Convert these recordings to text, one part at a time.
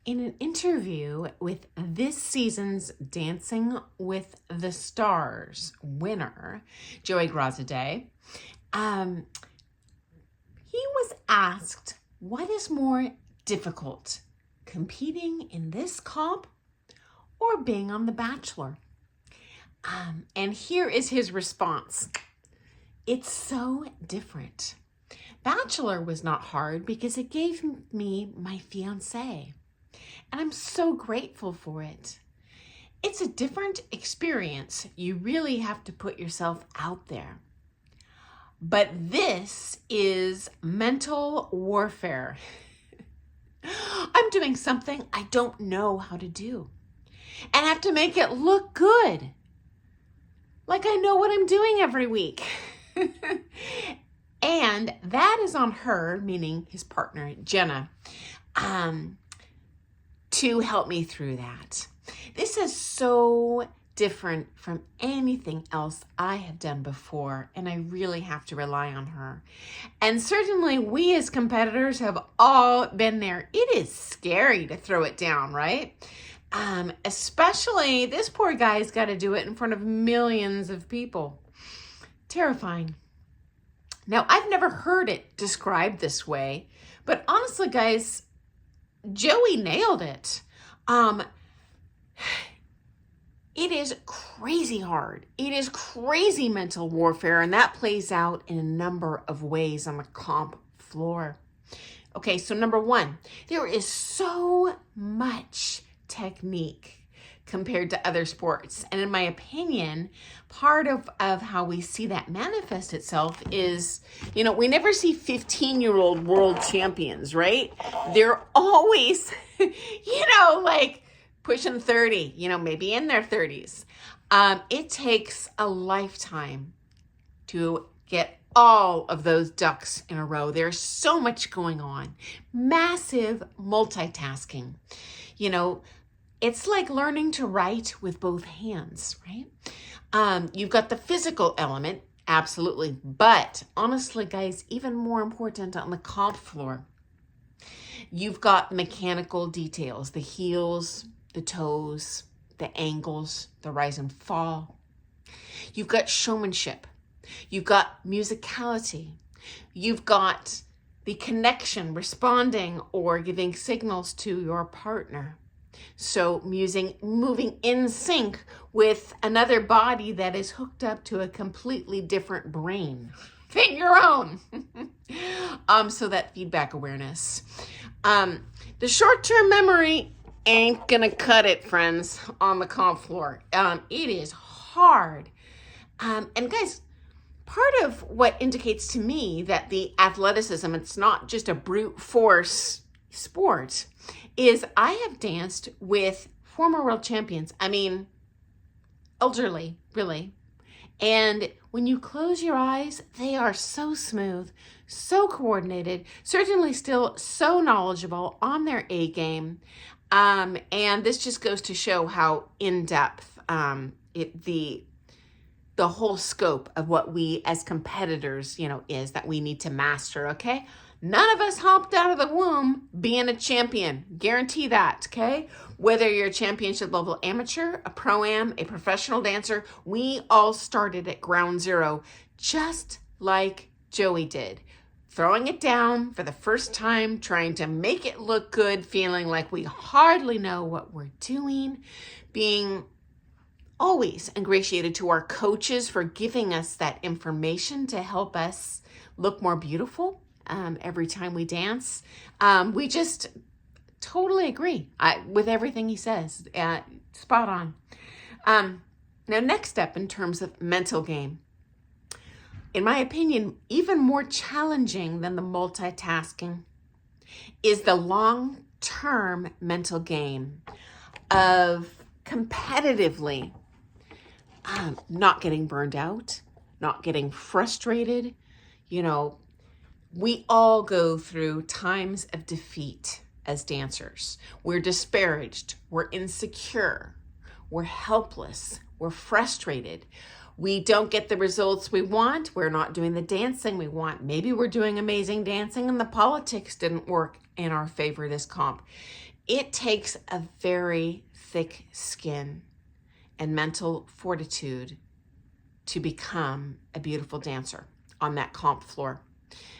In an interview with this season's Dancing with the Stars winner, Joey Graziade, he was asked, what is more difficult, competing in this comp or being on The Bachelor? And here is his response. It's so different. Bachelor was not hard because it gave me my fiance, and I'm so grateful for it. It's a different experience. You really have to put yourself out there. But this is mental warfare. I'm doing something I don't know how to do and have to make it look good, like I know what I'm doing every week. And that is on her, meaning his partner, Jenna, to help me through that. This is so different from anything else I have done before, and I really have to rely on her. And certainly we as competitors have all been there. It is scary to throw it down, right? Especially this poor guy's got to do it in front of millions of people. Terrifying. Now, I've never heard it described this way, but honestly, guys, Joey nailed it. It is crazy hard. It is crazy mental warfare, and that plays out in a number of ways on the comp floor. Okay, so number one, there is so much technique compared to other sports. And in my opinion, part of how we see that manifest itself is, we never see 15-year-old world champions, right? They're always, like pushing 30, maybe in their 30s. It takes a lifetime to get all of those ducks in a row. There's so much going on. Massive multitasking. It's like learning to write with both hands, right? You've got the physical element, absolutely. But honestly, guys, even more important on the comp floor, you've got mechanical details, the heels, the toes, the angles, the rise and fall. You've got showmanship. You've got musicality. You've got the connection, responding or giving signals to your partner. So moving in sync with another body that is hooked up to a completely different brain than your own. So that feedback awareness. The short-term memory ain't gonna cut it, friends, on the comp floor. It is hard. And guys, part of what indicates to me that the athleticism, it's not just a brute force sport, is I have danced with former world champions. I mean, elderly, really. And when you close your eyes, they are so smooth, so coordinated, certainly still so knowledgeable on their A game. And this just goes to show how in-depth the whole scope of what we as competitors, is that we need to master, okay? None of us hopped out of the womb being a champion. Guarantee that, okay? Whether you're a championship level amateur, a pro-am, a professional dancer, we all started at ground zero, just like Joey did. Throwing it down for the first time, trying to make it look good, feeling like we hardly know what we're doing, being always ingratiated to our coaches for giving us that information to help us look more beautiful every time we dance. We just totally agree with everything he says. Spot on. Now, next step in terms of mental game. In my opinion, even more challenging than the multitasking is the long-term mental game of competitively not getting burned out, not getting frustrated. We all go through times of defeat as dancers. We're disparaged, we're insecure, we're helpless, we're frustrated. We don't get the results we want. We're not doing the dancing we want. Maybe we're doing amazing dancing and the politics didn't work in our favor this comp. it takes a very thick skin and mental fortitude to become a beautiful dancer on that comp floor.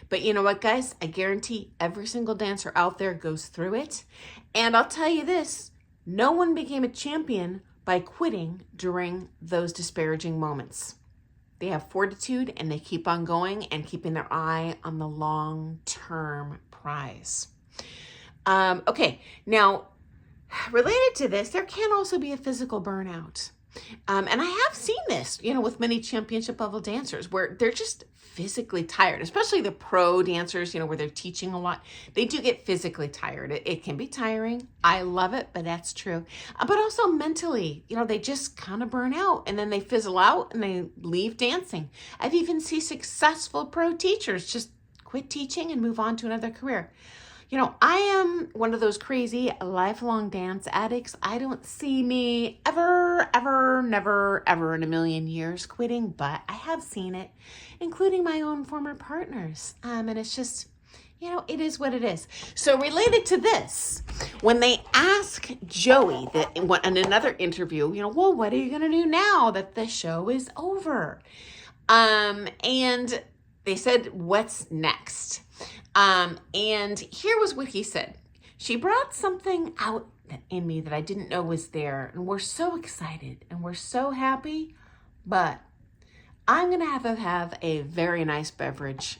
But you know what, guys? I guarantee every single dancer out there goes through it. And I'll tell you this, no one became a champion by quitting during those disparaging moments. They have fortitude and they keep on going and keeping their eye on the long-term prize. Okay, now related to this, there can also be a physical burnout. And I have seen this, with many championship level dancers where they're just physically tired, especially the pro dancers, where they're teaching a lot. They do get physically tired. It can be tiring. I love it, but that's true. But also mentally, they just kind of burn out and then they fizzle out and they leave dancing. I've even seen successful pro teachers just quit teaching and move on to another career. I am one of those crazy lifelong dance addicts. I don't see me ever, never, ever in a million years quitting, but I have seen it, including my own former partners. And it's just, it is what it is. So related to this, when they ask Joey in another interview, well, what are you going to do now that the show is over? And they said, what's next? And here was what he said. She brought something out in me that I didn't know was there. And we're so excited and we're so happy, but I'm going to have a very nice beverage.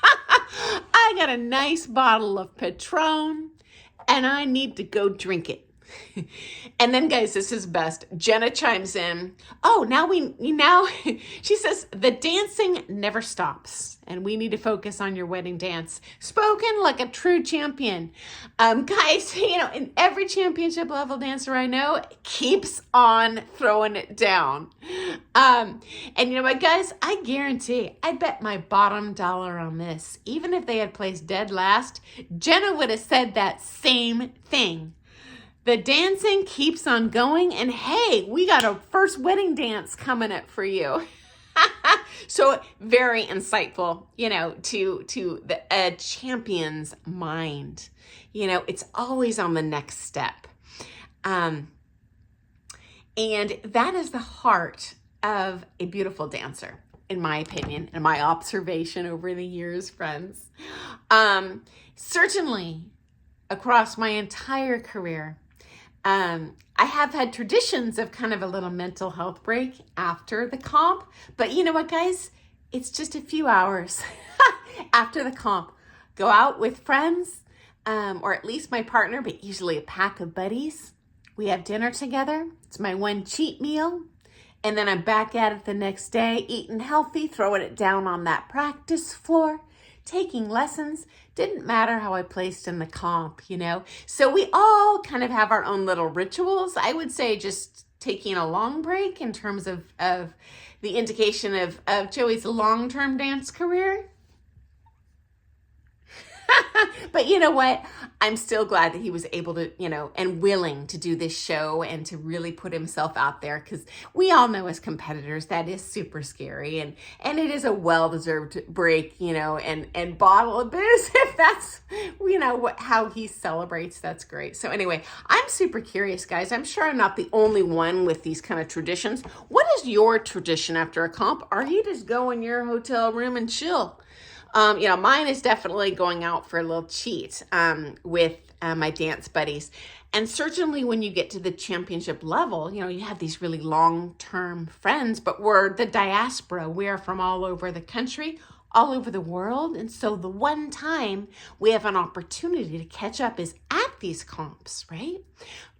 I got a nice bottle of Patron and I need to go drink it. And then, guys, this is best. Jenna chimes in. Oh, now she says, the dancing never stops and we need to focus on your wedding dance. Spoken like a true champion. Guys, in every championship level dancer I know keeps on throwing it down. And you know what, guys, I guarantee, I bet my bottom dollar on this, even if they had placed dead last, Jenna would have said that same thing. The dancing keeps on going, and hey, we got a first wedding dance coming up for you. So very insightful, to a champion's mind. It's always on the next step. And that is the heart of a beautiful dancer, in my opinion, and my observation over the years, friends. Certainly, across my entire career, I have had traditions of kind of a little mental health break after the comp, but you know what, guys? It's just a few hours after the comp. Go out with friends, or at least my partner, but usually a pack of buddies. We have dinner together. It's my one cheat meal. And then I'm back at it the next day, eating healthy, throwing it down on that practice floor, taking lessons. Didn't matter how I placed in the comp, So we all kind of have our own little rituals. I would say just taking a long break in terms of the indication of Joey's long-term dance career. But you know what? I'm still glad that he was able to, and willing to do this show and to really put himself out there, because we all know as competitors that is super scary, and it is a well-deserved break, and bottle of booze if that's, how he celebrates. That's great. So anyway, I'm super curious, guys. I'm sure I'm not the only one with these kind of traditions. What is your tradition after a comp? Are you just go in your hotel room and chill? Mine is definitely going out for a little cheat with my dance buddies. And certainly when you get to the championship level, you have these really long-term friends, but we're the diaspora. We are from all over the country, all over the world. And so the one time we have an opportunity to catch up is at these comps, right?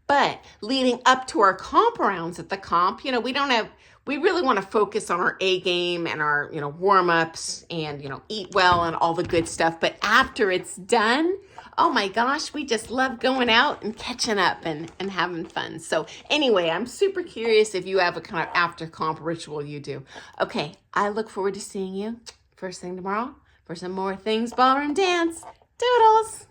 But leading up to our comp rounds at the comp, we really want to focus on our A game and our, warm-ups and, eat well and all the good stuff. But after it's done, oh my gosh, we just love going out and catching up and having fun. So anyway, I'm super curious if you have a kind of after comp ritual you do. Okay, I look forward to seeing you first thing tomorrow for some more Things Ballroom Dance. Doodles!